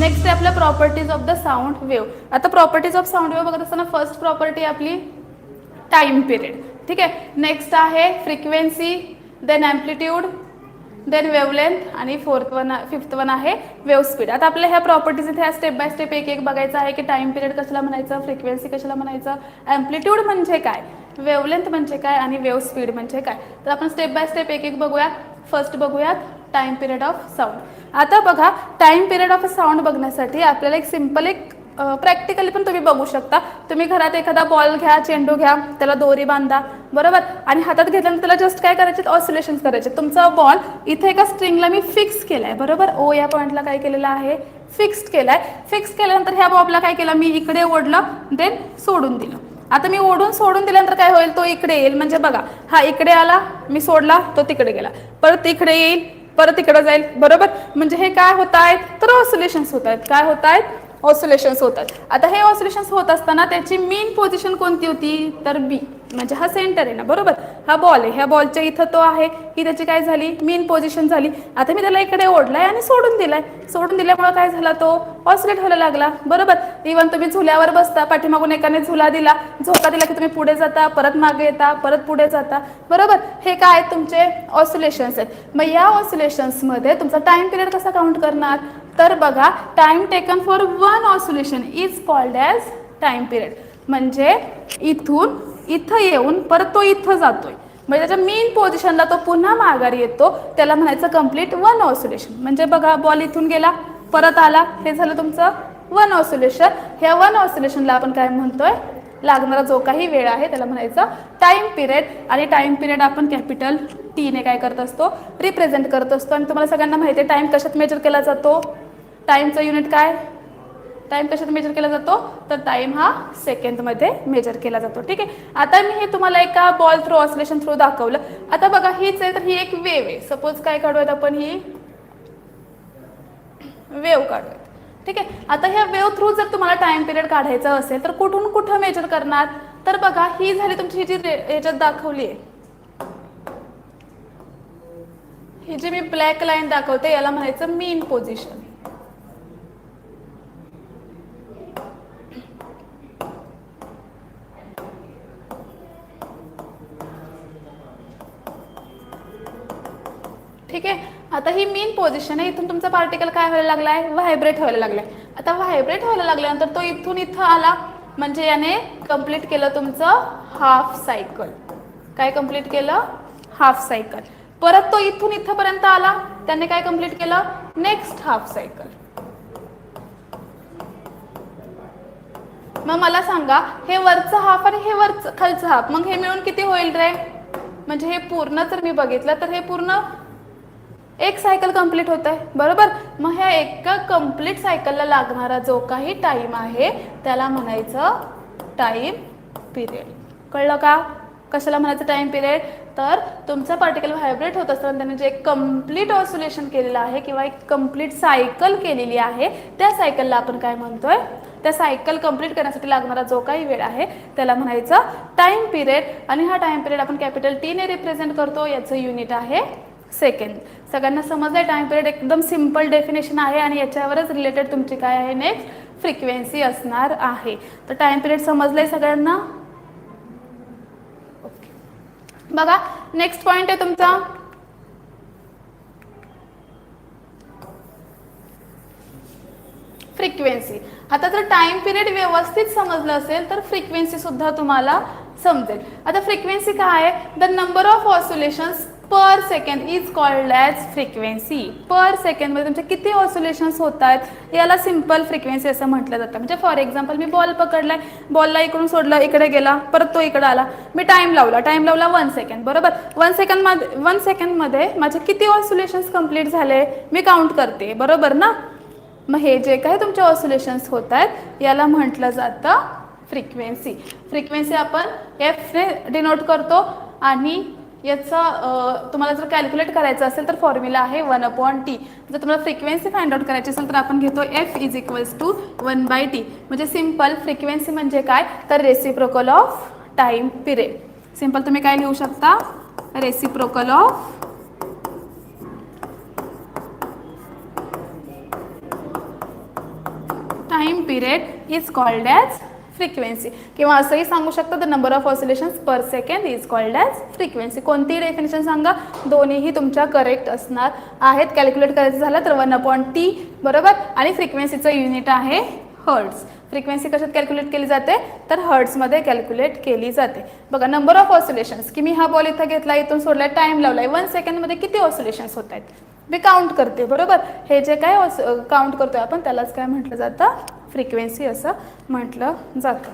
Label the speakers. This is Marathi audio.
Speaker 1: नेक्स्ट आहे आपल्या properties of the sound wave. आता प्रॉपर्टीज ऑफ साऊंड वेव्ह बघत असताना फर्स्ट प्रॉपर्टी आपली टाइम पिरियड. ठीक आहे. नेक्स्ट आहे frequency, then amplitude, then wavelength आणि फिफ्थ वन आहे वेव्ह स्पीड. आता आपल्या ह्या प्रॉपर्टीज इथे ह्या स्टेप बाय स्टेप एक एक बघायचं आहे की टाइम पिरियड कशाला म्हणायचं, फ्रिक्वेन्सी कशाला म्हणायचं, ॲम्प्लिट्यूड म्हणजे काय, वेवलेंथ म्हणजे काय आणि वेव्ह स्पीड म्हणजे काय. तर आपण स्टेप बाय स्टेप एक एक बघूया. फर्स्ट बघूयात टाइम पिरियड ऑफ साऊंड. आता बघा टाइम पिरियड ऑफ साऊंड बघण्यासाठी आपल्याला एक सिंपल एक प्रॅक्टिकली पण तुम्ही बघू शकता. तुम्ही घरात एखादा बॉल घ्या, चेंडू घ्या, त्याला दोरी बांधा बरोबर, आणि हातात घेतल्यानंतर त्याला जस्ट काय करायचे, ऑसिलेशन्स करायचे. तुमचा बॉल इथे एका स्ट्रिंगला मी फिक्स केलाय बरोबर, ओ या पॉईंटला काय केलेलं आहे, फिक्स्ड केलाय. फिक्स केल्यानंतर ह्या बॉबला काय केलं मी, इकडे ओढलं, देन सोडून दिलं. आता मी ओढून सोडून दिल्यानंतर काय होईल, तो इकडे येईल. म्हणजे बघा हा इकडे आला, मी सोडला, तो तिकडे गेला, परत इकडे येईल, परत इकडे जाईल बरोबर. म्हणजे हे काय होत आहेत, तर ऑसिलेशन्स होत आहेत. काय होत आहेत, ऑसिलेशन्स होतात. आता हे ऑसिलेशन्स होत असताना त्याची मेन पोझिशन कोणती होती, तर बी, म्हणजे हा सेंटर आहे ना बरोबर. हा बॉल आहे, ह्या बॉलच्या इथं तो आहे, ही त्याची काय झाली, मेन पोझिशन झाली. आता मी त्याला इकडे ओढलाय आणि सोडून दिलाय. सोडून दिल्यामुळे काय झाला, तो ऑसिलेट व्हायला लागला बरोबर. इव्हन तुम्ही झुल्यावर बसता, पाठीमागून एकाने झुला दिला, झोका दिला की तुम्ही पुढे जाता, परत मागे येता, परत पुढे जाता बरोबर. हे काय तुमचे ऑसिलेशन्स आहेत. मग या ऑसिलेशन्समध्ये तुमचा टाइम पिरियड कसा काउंट करणार, तर बघा time taken for one oscillation is called as time period. म्हणजे इथून इथं येऊन परत तो इथं जातोय, म्हणजे त्याच्या मेन पोझिशनला तो पुन्हा माघारी येतो, त्याला म्हणायचं कंप्लीट वन ऑसिलेशन. म्हणजे बघा बॉल इथून गेला, परत आला, हे झालं तुमचं वन ऑसिलेशन. ह्या वन ऑसिलेशनला आपण काय म्हणतोय, लागणारा जो काही वेळ आहे त्याला म्हणायचं टाइम पिरियड. आणि टाइम पिरियड आपण कॅपिटल टी ने काय करत असतो, रिप्रेझेंट करत असतो. आणि तुम्हाला सगळ्यांना माहिती आहे टाइम कशात मेजर केला जातो, टाइमचं युनिट काय, टाइम कशात मेजर केला जातो, तर टाइम हा सेकंदमध्ये मेजर केला जातो. ठीक आहे. आता मी हे तुम्हाला एका बॉल थ्रू ऑसिलेशन थ्रू दाखवलं. आता बघा हीच आहे, तर ही एक वेव आहे. सपोज काय काढूयात आपण, ही वेव काढूयात. ठीक आहे. आता ह्या वेव थ्रू जर तुम्हाला टाइम पिरियड काढायचा असेल तर कुठून कुठं मेजर करणार, तर बघा ही झाली तुमची जी याच्यात दाखवली आहे, ही जी मी ब्लॅक लाईन दाखवते याला म्हणायचं मीन पोझिशन. ठीक आहे. आता ही मेन पोझिशन आहे. इथून तुमचा पार्टिकल काय व्हायला लागलाय, व्हायब्रेट व्हायला लागलाय. आता व्हायब्रेट व्हायला लागल्यानंतर तो इथून इथं आला, म्हणजे याने कंप्लीट केलं तुमचं हाफ सायकल. काय कंप्लीट केलं, हाफ सायकल. परत तो इथून इथपर्यंत आला, त्याने काय कंप्लीट केलं, नेक्स्ट हाफ सायकल. मग मला सांगा हे वरचं हाफ आणि हे वरचं खालचं हाफ, मग हे मिळून किती होईल रे, म्हणजे हे पूर्ण जर मी बघितलं तर हे पूर्ण एक सायकल कंप्लीट होत आहे बरोबर. मग ह्या एका कंप्लीट सायकलला लागणारा जो काही टाइम आहे त्याला म्हणायचं टाइम पिरियड. कळलं का, कशाला म्हणायचं टाइम पिरियड, तर तुमचा पार्टिकल व्हायब्रेट होत असताना त्याने जे कंप्लीट ऑसिलेशन केलेलं आहे किंवा एक कंप्लीट सायकल केलेली आहे त्या सायकलला आपण काय म्हणतोय, त्या सायकल कंप्लीट करण्यासाठी लागणारा जो काही वेळ आहे त्याला म्हणायचं टाइम पिरियड. आणि हा टाइम पिरियड आपण कॅपिटल टी ने रिप्रेझेंट करतो, याचं युनिट आहे सेकंड. सगळ्यांना समजलंय टाइम पिरियड एकदम सिंपल डेफिनेशन आहे आणि याच्यावरच रिलेटेड तुमची काय आहे नेक्स्ट फ्रिक्वेन्सी असणार आहे. तर टाइम पिरियड समजलंय सगळ्यांना. ओके. बघा नेक्स्ट पॉइंट आहे तुमचा फ्रिक्वेन्सी. आता जर टाइम पिरियड व्यवस्थित समजलं असेल तर फ्रिक्वेन्सी सुद्धा तुम्हाला समजेल. आता फ्रिक्वेन्सी काय आहे, the number of oscillations per second is called as frequency. Per सेकंडमध्ये तुमचे किती ऑसिलेशन्स होत आहेत याला सिंपल फ्रिक्वेन्सी असं म्हटलं जातं. म्हणजे फॉर एक्झाम्पल मी बॉल पकडलाय, बॉलला इकडून सोडला, इकडे गेला, परत तो इकडे आला, मी टाइम लावला 1 सेकंड बरोबर. 1 सेकंडमध्ये माझे किती ऑसिलेशन्स कंप्लीट झाले मी काउंट करते बरोबर ना. मग हे जे काही तुमचे ऑसिलेशन्स होत आहेत याला म्हटलं जातं फ्रिक्वेन्सी. फ्रिक्वेन्सी आपण एफ ने डिनोट करतो आणि याचा तुम्हाला जर कॅल्क्युलेट करायचं असेल तर फॉर्म्युला आहे 1/t. जर तुम्हाला फ्रिक्वेन्सी फाइंड आउट करायची असेल तर आपण घेतो F is equals to 1/t. म्हणजे सिंपल फ्रिक्वेन्सी म्हणजे काय, तर reciprocal of time period. Simple तुम्ही काय लिहू शकता, reciprocal off period is called as frequency. किंवा असंही सांगू शकतो the number of oscillations per second is called as frequency. कोणतीही डेफिनेशन सांगा, दोन्हीही तुमच्या करेक्ट असणार आहेत. कॅल्क्युलेट करायचं झालं तर 1/T बरोबर. आणि फ्रिक्वेन्सीचं युनिट आहे हर्ट्स. फ्रिक्वेन्सी कशात कॅल्क्युलेट केली जाते तर हर्ट्समध्ये कॅल्क्युलेट केली जाते. बघा नंबर ऑफ ऑसिलेशन्स की मी हा बॉल इथं घेतला, इथून सोडला, टाईम लावला, 1 सेकंडमध्ये किती ऑसिलेशन्स होत आहेत मी काउंट करते बरोबर. हे जे काय काउंट करतोय आपण त्यालाच काय म्हटलं जातं फ्रिक्वेन्सी असं म्हटलं जातं.